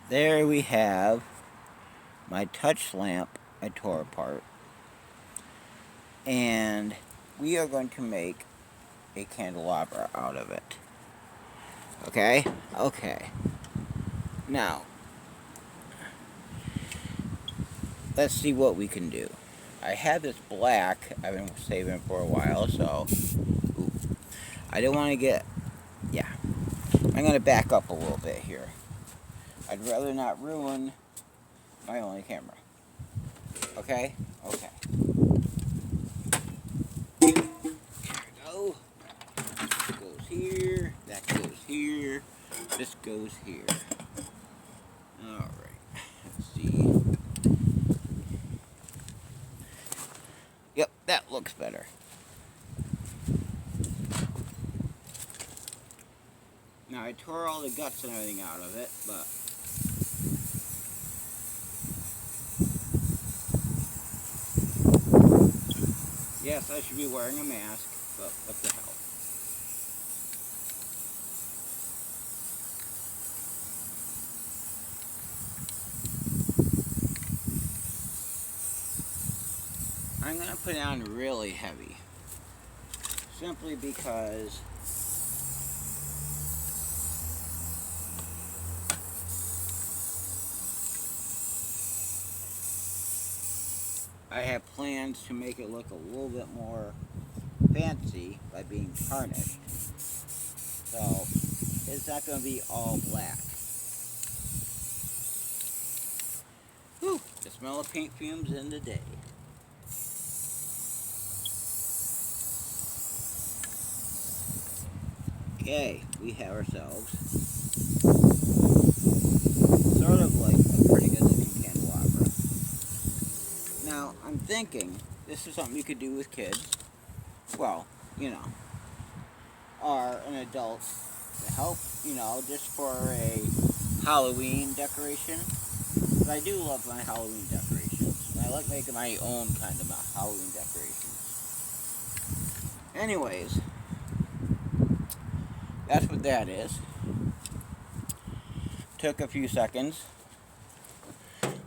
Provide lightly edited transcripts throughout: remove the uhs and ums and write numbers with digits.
there we have my touch lamp I tore apart. And we are going to make a candelabra out of it. Okay? Okay. Now, let's see what we can do. I have this black I've been saving for a while, so ooh, I don't want to get, yeah. I'm going to back up a little bit here. I'd rather not ruin my only camera. Okay? Okay. There we go. This goes here. That goes here. This goes here. Alright. Let's see. Yep, that looks better. Now, I tore all the guts and everything out of it, but yes, I should be wearing a mask, but what the hell. I'm going to put it on really heavy, simply because I have plans to make it look a little bit more fancy by being tarnished. So, it's not going to be all black. Whew, the smell of paint fumes in the day. Okay, we have ourselves sort of like a pretty good looking candelabra. Now, I'm thinking this is something you could do with kids. Well, you know, or an adult to help, just for a Halloween decoration. But I do love my Halloween decorations. And I like making my own kind of Halloween decorations. Anyways, that's what that is. Took a few seconds.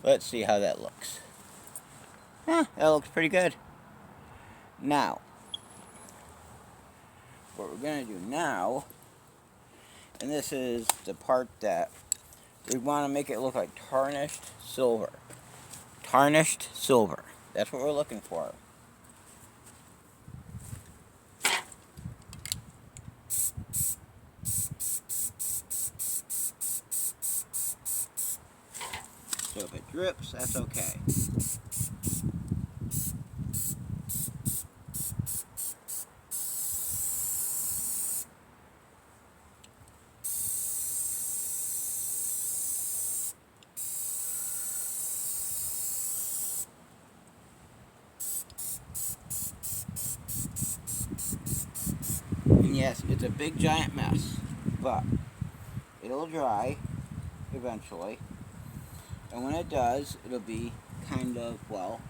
Let's see how that looks. That looks pretty good. Now, what we're going to do now, and this is the part that we want to make it look like tarnished silver. Tarnished silver. That's what we're looking for. So if it drips, that's okay. And yes, it's a big giant mess, but it'll dry eventually. And when it does, it'll be kind of, well,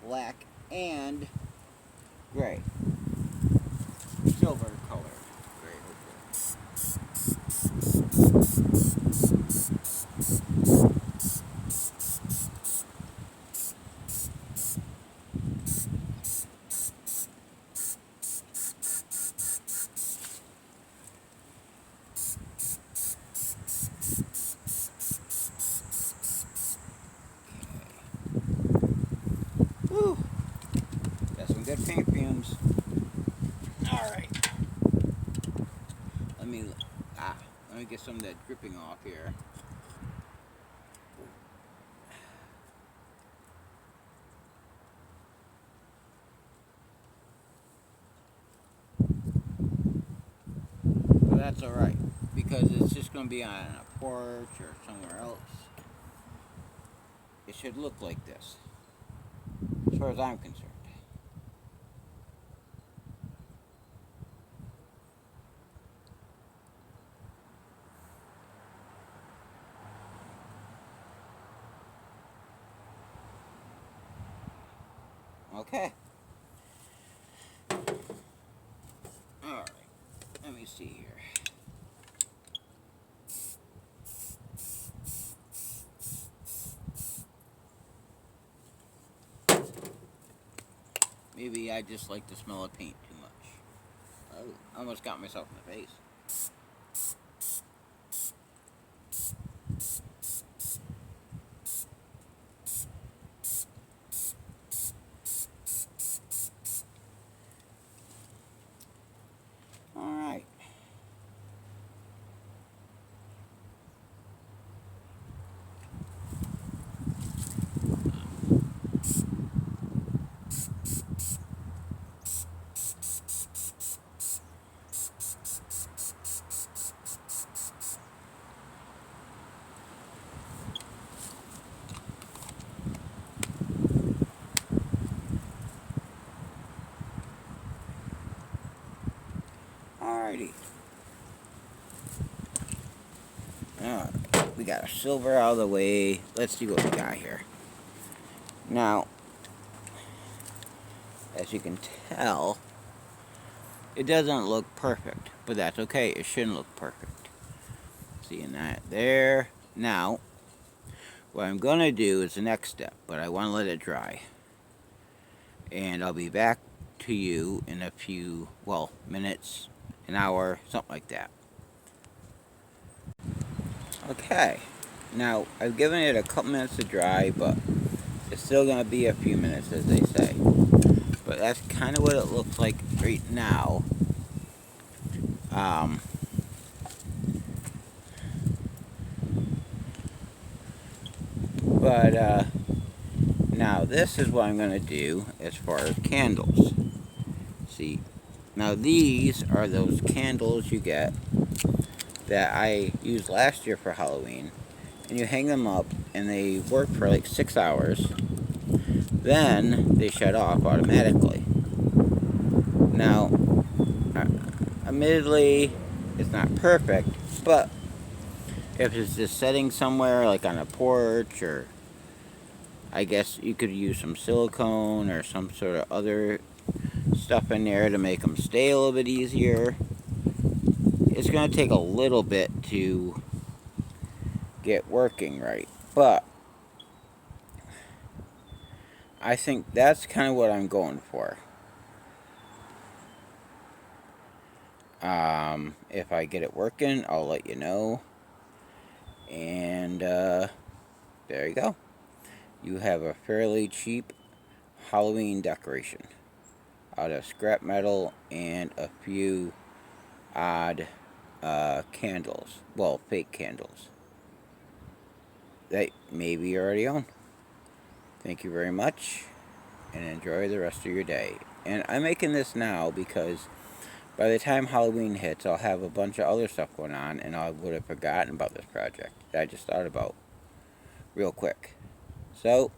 black and gray. Silver colored. Gray, Whew. Got some good paint fumes. Alright. Let me get some of that dripping off here. But that's alright, because it's just going to be on a porch or somewhere else. It should look like this, as far as I'm concerned. Okay. Alright. Let me see here. Maybe I just like the smell of paint too much. Oh, I almost got myself in the face. Alright. Alrighty. Alright. We got our silver out of the way. Let's see what we got here. Now, as you can tell, it doesn't look perfect, but that's okay. It shouldn't look perfect. Seeing that there. Now, what I'm going to do is the next step, but I want to let it dry. And I'll be back to you in a few, well, minutes, an hour, something like that. Okay. Now, I've given it a couple minutes to dry, but it's still going to be a few minutes, as they say. But that's kind of what it looks like right now. Now this is what I'm going to do as far as candles. See, now these are those candles you get that I used last year for Halloween. And you hang them up and they work for like 6 hours. Then they shut off automatically. Now, admittedly, it's not perfect, but if it's just sitting somewhere like on a porch, or I guess you could use some silicone or some sort of other stuff in there to make them stay a little bit easier. It's going to take a little bit to get working right, but I think that's kind of what I'm going for. If I get it working, I'll let you know. And there you go. You have a fairly cheap Halloween decoration out of scrap metal and a few odd candles. Well, fake candles that maybe you already own. Thank you very much, and enjoy the rest of your day. And I'm making this now because by the time Halloween hits, I'll have a bunch of other stuff going on, and I would have forgotten about this project that I just thought about real quick. So,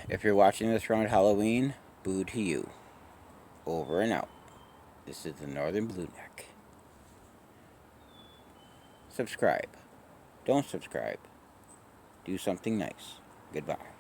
if you're watching this around Halloween, boo to you. Over and out. This is the Northern Blue Neck. Subscribe. Don't subscribe. Do something nice. Goodbye.